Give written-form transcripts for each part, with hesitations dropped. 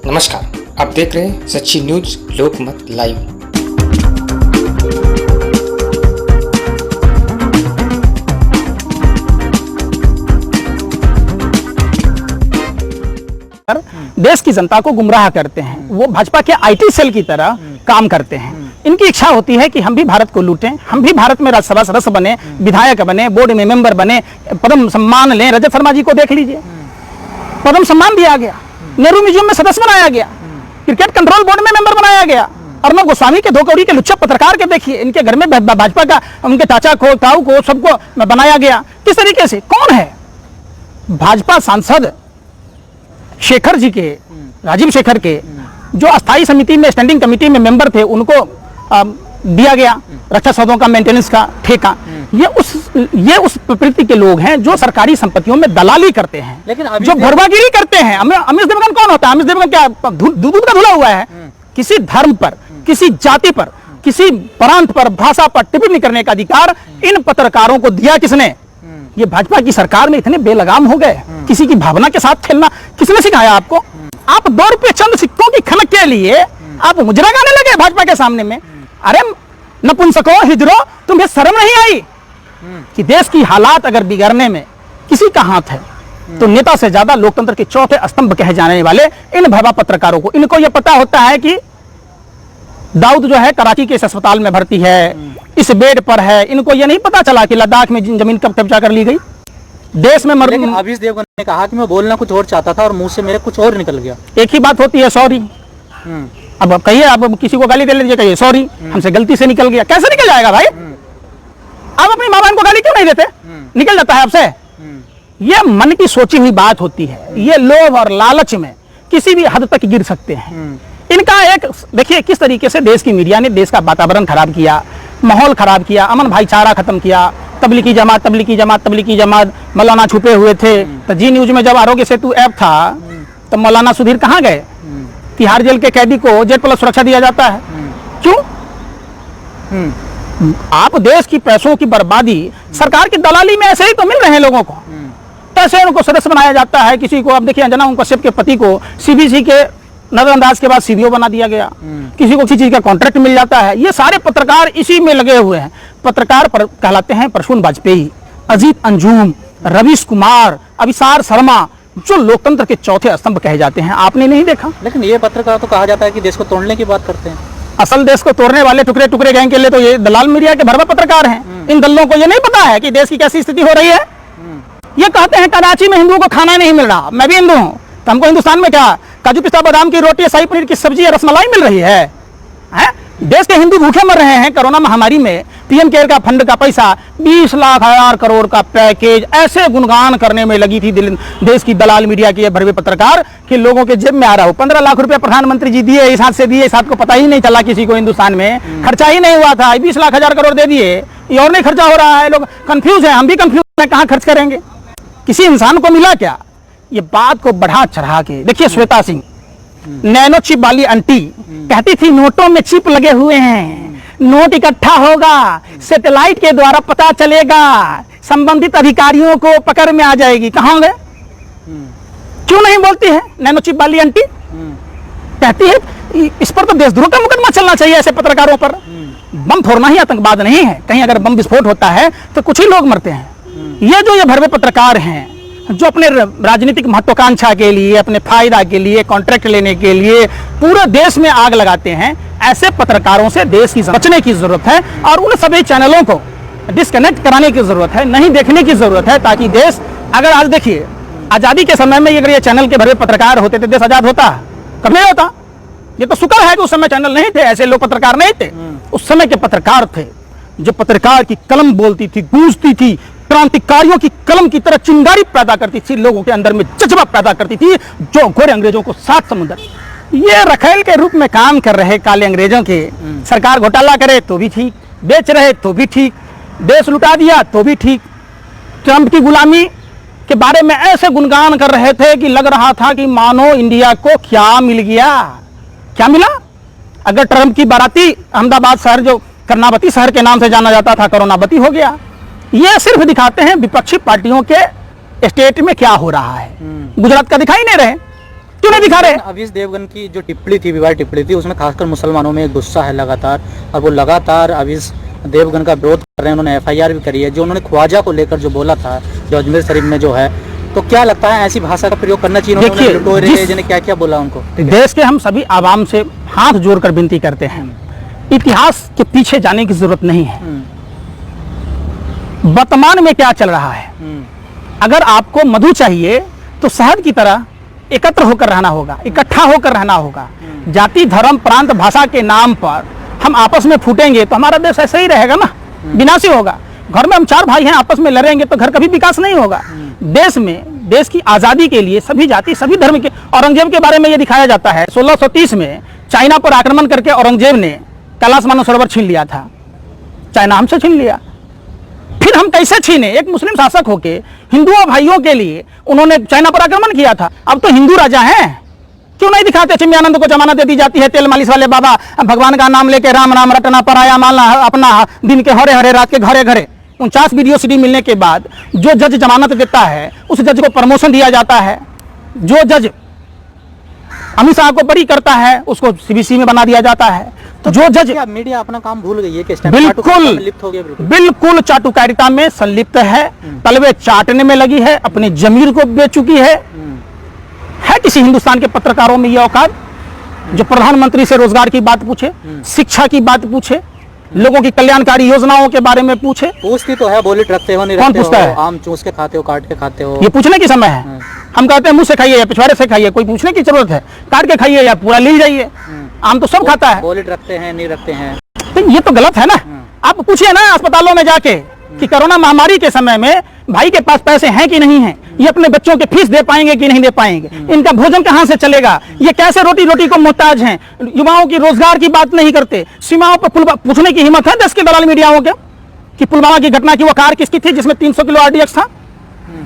नमस्कार, आप देख रहे हैं सच्ची न्यूज लोकमत लाइव। देश की जनता को गुमराह करते हैं। वो भाजपा के आईटी सेल की तरह काम करते हैं। इनकी इच्छा होती है कि हम भी भारत को लूटें, हम भी भारत में राज्यसभा सदस्य बने, विधायक बने, बोर्ड में मेंबर बने, पद्म सम्मान लें। रजत शर्मा जी को देख लीजिए, पद्म सम्मान दिया गया, नेहरू म्यूजियम में सदस्य बनाया गया, क्रिकेट कंट्रोल बोर्ड में मेंबर बनाया गया। अर्नब गोस्वामी के 2 कौड़ी के लुच्चा पत्रकार के देखिए, इनके घर में भाजपा का उनके चाचा को, ताऊ को, सबको बनाया गया। किस तरीके से? कौन है? भाजपा सांसद शेखर जी के, राजीव शेखर के, जो अस्थायी समिति में, स्टैंडिंग कमेटी में मेंबर थे, उनको दिया गया रक्षा सौदों का मेंटेनेंस का ठेका। ये उस प्रवृत्ति के लोग हैं जो सरकारी संपत्तियों में दलाली करते हैं, लेकिन जो भरवागिरी करते हैं। अमीश देवगन कौन होता है? अमीश देवगन क्या दूध का धुला हुआ है? किसी धर्म पर, किसी जाति पर, किसी प्रांत पर, भाषा पर टिप्पणी करने का अधिकार इन पत्रकारों को दिया किसने? ये भाजपा की सरकार में इतने बेलगाम हो गए। किसी की भावना के साथ खेलना किसने सिखाया आपको? आप 2 रुपये चंद सिक्कों की खनक के लिए आप मुजरा गाने लगे भाजपा के सामने में। अरे नपुंसको, हिजरो, तुम्हें शर्म नहीं आई कि देश की हालात अगर बिगड़ने में किसी का हाथ है तो नेता से ज्यादा लोकतंत्र के चौथे स्तंभ कहे जाने वाले इन भवा पत्रकारों को, इनको यह पता होता है कि दाऊद जो है कराची के इस अस्पताल में भर्ती है, इस बेड पर है। इनको यह नहीं पता चला कि लद्दाख में जमीन कब कब्जा कर ली गई। देश में लेकिन अमीश देवगन ने कहा कि मैं बोलना कुछ और चाहता था और मुंह से मेरे कुछ और निकल गया। एक ही बात होती है, सॉरी। अब कहिए, आप किसी को गाली दे लीजिए, कहिए सॉरी, हमसे गलती से निकल गया। कैसे निकल जाएगा भाई? आप अपनी मां बहन को गाली क्यों नहीं देते? निकल जाता है आपसे। ये मन की सोची हुई बात होती है। ये लोभ और लालच में किसी भी हद तक गिर सकते हैं। इनका एक देखिए किस तरीके से देश की मीडिया ने देश का वातावरण खराब किया, माहौल खराब किया, अमन भाईचारा खत्म किया। तबलीगी जमात, मौलाना छुपे हुए थे। तो जी न्यूज में जब आरोग्य सेतु ऐप था तो मौलाना सुधीर कहाँ गए? तिहाड़ जेल के कैदी को Z+ सुरक्षा दिया जाता है। क्यों? आप देश की पैसों की बर्बादी, सरकार की दलाली में ऐसे ही तो मिल रहे हैं लोगों को। कैसे उनको सदस्य बनाया जाता है? किसी को, अब देखिए अंजना कश्यप के पति को CBC के नजरअंदाज के बाद CBO बना दिया गया। किसी को किसी चीज का कॉन्ट्रैक्ट मिल जाता है। ये सारे पत्रकार इसी में लगे हुए हैं। पत्रकार कहलाते हैं प्रसून वाजपेयी, अजीत अंजुम, रवीश कुमार, अभिसार शर्मा, जो लोकतंत्र के चौथे स्तंभ कहे जाते हैं। आपने नहीं देखा? लेकिन ये पत्रकार तो कहा जाता है कि देश को तोड़ने की बात करते हैं। असल देश को तोड़ने वाले टुकड़े टुकड़े गैंग के लिए तो ये दलाल मीडिया के भरवा पत्रकार हैं। इन दलों को ये नहीं पता है कि देश की कैसी स्थिति हो रही है। ये कहते हैं कराची में हिंदुओं को खाना नहीं मिल रहा। मैं भी हिंदू हूँ, तो हमको हिंदुस्तान में क्या काजू पिस्ता बादाम की रोटी, शाही पनीर की सब्जी, रसमलाई मिल रही है? देश के हिंदू भूखे मर रहे हैं। कोरोना महामारी में PM केयर का फंड का पैसा 20 लाख हजार करोड़ का पैकेज ऐसे गुणगान करने में लगी थी देश की दलाल मीडिया की भरवे पत्रकार कि लोगों के जेब में आ रहा हो। 15 लाख रुपए प्रधानमंत्री जी दिए, इस हाथ से दिए, इस हाथ को पता ही नहीं चला किसी को। हिंदुस्तान में खर्चा ही नहीं हुआ था। 20 लाख हजार करोड़ दे दिए, ये और नहीं खर्चा हो रहा है। लोग कंफ्यूज है, हम भी कंफ्यूज हैं, कहाँ खर्च करेंगे? किसी इंसान को मिला क्या? ये बात को बढ़ा चढ़ा के देखिए। श्वेता सिंह, नैनो चिप वाली आंटी, कहती थी नोटों में चिप लगे हुए हैं, नोट इकट्ठा होगा, सैटेलाइट के द्वारा पता चलेगा, संबंधित अधिकारियों को पकड़ में आ जाएगी। कहाँ गए? क्यों नहीं बोलती है नैनो चिप वाली आंटी? कहती है इस पर तो देशद्रोह का मुकदमा चलना चाहिए ऐसे पत्रकारों पर। बम फोड़ना ही आतंकवाद नहीं है। कहीं अगर बम विस्फोट होता है तो कुछ ही लोग मरते हैं। ये भरवे पत्रकार हैं जो अपने राजनीतिक महत्वाकांक्षा के लिए, अपने फायदा के लिए, कॉन्ट्रैक्ट लेने के लिए पूरे देश में आग लगाते हैं। ऐसे पत्रकारों से देश की बचने की जरूरत है और उन सभी चैनलों को डिस्कनेक्ट कराने की जरूरत है, नहीं देखने की जरूरत है, ताकि देश, अगर आज देखिए आजादी के समय में अगर ये चैनल के भरवे पत्रकार होते थे, देश आजाद होता? कब नहीं होता। ये तो शुक्र है कि उस समय चैनल नहीं थे, ऐसे लोग पत्रकार नहीं थे। उस समय के पत्रकार थे जो पत्रकार की कलम बोलती थी, गूंजती थी, क्रांतिकारियों की कलम की तरह चिंगारी पैदा करती थी, लोगों के अंदर में जज्बा पैदा करती थी, जो गोरे अंग्रेजों को 7 समुद्र, ये रखेल के रूप में काम कर रहे काले अंग्रेजों के। सरकार घोटाला करे तो भी ठीक, बेच रहे तो भी ठीक, देश लुटा दिया तो भी ठीक। ट्रंप की गुलामी के बारे में ऐसे गुणगान कर रहे थे कि लग रहा था कि मानो इंडिया को क्या मिल गया। क्या मिला? अगर ट्रंप की बाराती अहमदाबाद शहर, जो कर्नावती शहर के नाम से जाना जाता था, कोरोनावती हो गया। ये सिर्फ दिखाते हैं विपक्षी पार्टियों के स्टेट में क्या हो रहा है। गुजरात का दिखाई नहीं रहे। क्यों नहीं दिखा रहे? अवीश देवगन की जो टिप्पणी थी, विवाद टिप्पणी थी, उसमें खासकर मुसलमानों में गुस्सा है लगातार, और वो लगातार अवीश देवगन का विरोध कर रहे हैं। उन्होंने FIR भी करी है। जो उन्होंने ख्वाजा को लेकर जो बोला था, जो अजमेर शरीफ में जो है, तो क्या लगता है ऐसी भाषा का प्रयोग करना चाहिए? देखिए, क्या क्या बोला उनको? देश के हम सभी आवाम से हाथ जोड़कर विनती करते हैं, इतिहास के पीछे जाने की जरूरत नहीं है। वर्तमान में क्या चल रहा है? अगर आपको मधु चाहिए तो शहद की तरह एकत्र होकर रहना होगा, इकट्ठा होकर रहना होगा। जाति, धर्म, प्रांत, भाषा के नाम पर हम आपस में फूटेंगे तो हमारा देश ऐसे ही रहेगा ना, विनाशी होगा। घर में हम 4 भाई हैं, आपस में लड़ेंगे तो घर कभी विकास नहीं होगा। देश में, देश की आजादी के लिए सभी जाति, सभी धर्म के, औरंगजेब के बारे में यह दिखाया जाता है 1630 में चाइना पर आक्रमण करके औरंगजेब ने कैलाश मानव सरोवर छीन लिया था। चाइना हमसे छीन लिया, फिर हम कैसे छीने? एक मुस्लिम शासक होके हिंदुओं भाइयों के लिए उन्होंने चाइना पर आक्रमण किया था। अब तो हिंदू राजा हैं, क्यों नहीं दिखाते? चिमयानंद को जमानत दे दी जाती है, तेल मालिश वाले बाबा भगवान का नाम लेके राम राम रटना, पराया मालना, अपना दिन के हरे हरे, रात के घरे घरे। 49 वीडियो CD मिलने के बाद जो जज जमानत देता है उस जज को प्रमोशन दिया जाता है। जो जज अमित शाह को बरी करता है उसको CBC में बना दिया जाता है। तो जो जज, मीडिया अपना काम भूल गई है कि बिल्कुल चाटुकारिता में संलिप्त है, तलवे चाटने में लगी है, अपनी जमीर को बेच चुकी है किसी हिंदुस्तान के पत्रकारों में यह औकात जो प्रधानमंत्री से रोजगार की बात पूछे, शिक्षा की बात पूछे, लोगों की कल्याणकारी योजनाओं के बारे में पूछे? पूछती तो है, बोली रखते हो, नहीं कौन पूछता है? आम चूस के खाते हो, काट के खाते हो, ये पूछने की समय है? हम कहते हैं मुंह से खाइए या पिछवाड़े से खाइए, कोई पूछने की जरूरत है? काट के खाइए या पूरा ले जाइए, आम तो सब खाता है। बोली रखते हैं, नहीं रखते हैं, तो ये तो गलत है ना। आप पूछिए ना अस्पतालों में जाके कि कोरोना महामारी के समय में भाई के पास पैसे हैं कि नहीं है, ये अपने बच्चों के फीस दे पाएंगे कि नहीं दे पाएंगे, इनका भोजन कहां से चलेगा, ये कैसे रोटी रोटी को मोहताज हैं, युवाओं की रोजगार की बात नहीं करते। सीमाओं पर पूछने की हिम्मत है देश के दलाल मीडियाओं के कि पुलवामा की घटना की वो कार किसकी थी जिसमें 300 किलो RDX था?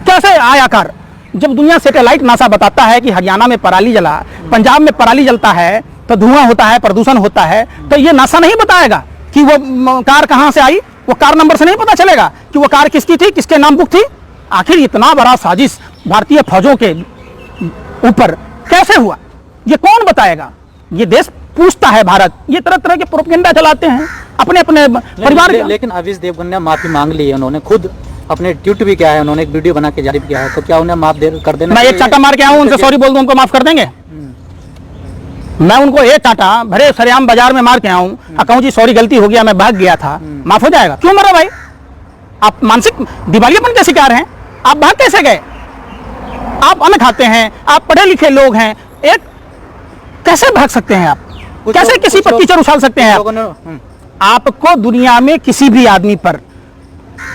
कैसे आया कार? जब दुनिया सैटेलाइट नासा बताता है कि हरियाणा में पराली जला, पंजाब में पराली जलता है तो धुआं होता है, प्रदूषण होता है, तो ये नासा नहीं बताएगा कि वो कार कहां से आई? वो कार नंबर से नहीं पता चलेगा कि वो कार किसकी थी, किसके नाम बुक थी? आखिर इतना बड़ा साजिश भारतीय फौजों के ऊपर कैसे हुआ, ये कौन बताएगा? ये देश पूछता है भारत। ये तरह तरह के प्रोपेगेंडा चलाते हैं अपने अपने परिवार के। लेकिन अवीश देवगन ने माफी मांग ली है, उन्होंने खुद अपने ट्वीट भी किया है, उन्होंने एक वीडियो बना के जारी किया है, तो क्या उन्हें माफ कर देना? मैं एक चाटा मार के आऊं, उनसे सॉरी बोल दूं, उनको माफ कर देंगे? मैं उनको एक चाटा भरे सरेआम बाजार में मार के आऊं, कहूं जी सॉरी गलती हो गया, मैं भाग गया था, माफ हो जाएगा? क्यों मरा भाई? आप मानसिक दिवालियापन के शिकार हैं। आप भाग कैसे गए? आप अन्न खाते हैं, आप पढ़े लिखे लोग हैं, एक कैसे भाग सकते हैं आप? कैसे किसी पर कीचड़ उछाल सकते हैं आप? आपको दुनिया में किसी भी आदमी पर,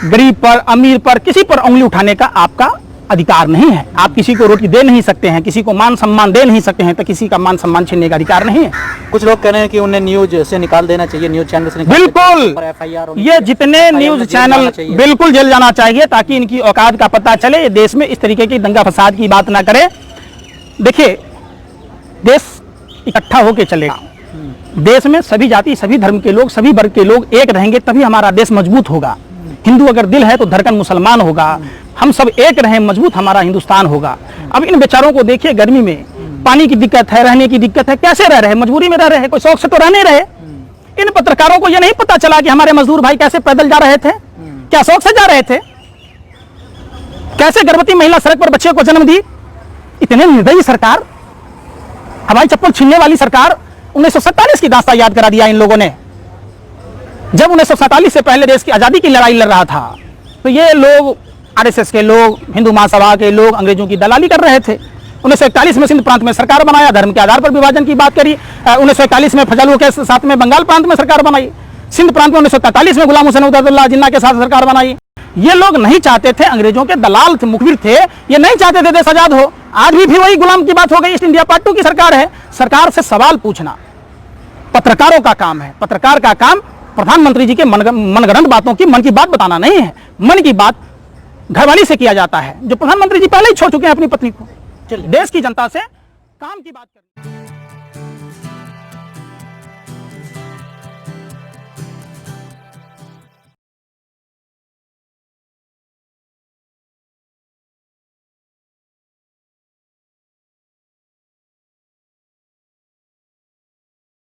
गरीब पर, अमीर पर, किसी पर उंगली उठाने का आपका अधिकार नहीं है। आप किसी को रोटी दे नहीं सकते हैं, किसी को मान सम्मान दे नहीं सकते हैं, तो किसी का मान सम्मान छीनने का अधिकार नहीं है। कुछ लोग कह रहे हैं कि उन्हें न्यूज से निकाल देना चाहिए, न्यूज चैनल से निकाल बिल्कुल, ये जितने न्यूज चैनल बिल्कुल जेल जाना चाहिए ताकि इनकी औकात का पता चले, ये देश में इस तरीके की दंगा फसाद की बात ना करे। देखिए, देश इकट्ठा होकर चलेगा। देश में सभी जाति, सभी धर्म के लोग, सभी वर्ग के लोग एक रहेंगे तभी हमारा देश मजबूत होगा। हिंदू अगर दिल है तो धड़कन मुसलमान होगा। हम सब एक रहें, मजबूत हमारा हिंदुस्तान होगा। अब इन बेचारों को देखिए, गर्मी में पानी की दिक्कत है, रहने की दिक्कत है, कैसे रह रहे हैं? मजबूरी में रह रहे हैं, कोई शौक से तो रहने रहे। इन पत्रकारों को यह नहीं पता चला कि हमारे मजदूर भाई कैसे पैदल जा रहे थे, क्या शौक से जा रहे थे, कैसे गर्भवती महिला सड़क पर बच्चे को जन्म दी। इतने निर्दयी सरकार, हवाई चप्पल छीनने वाली सरकार। 1947 की दास्तां याद करा दिया इन लोगों ने। जब 1947 से पहले देश की आजादी की लड़ाई लड़ रहा था तो ये लोग, RSS के लोग, हिंदू महासभा के लोग अंग्रेजों की दलाली कर रहे थे। 1941 में सिंध प्रांत में सरकार बनाया, धर्म के आधार पर विभाजन की बात करी। 1941 में फजलुओं के साथ में बंगाल प्रांत में सरकार बनाई। सिंध प्रांत में 1943 में गुलाम हुसैन उद्दौला जिन्ना के साथ सरकार बनाई। ये लोग नहीं चाहते थे, अंग्रेजों के दलाल थे, मुखबिर थे, ये नहीं चाहते थे देश आजाद हो। आज भी वही गुलाम की बात हो गई। ईस्ट इंडिया पार्ट 2 की सरकार है। सरकार से सवाल पूछना पत्रकारों का काम है। पत्रकार का काम प्रधानमंत्री जी के मनगढ़ंत बातों की, मन की बात बताना नहीं है। मन की बात घरवाली से किया जाता है, जो प्रधानमंत्री जी पहले ही छोड़ चुके हैं अपनी पत्नी को। देश की जनता से काम की बात करनी।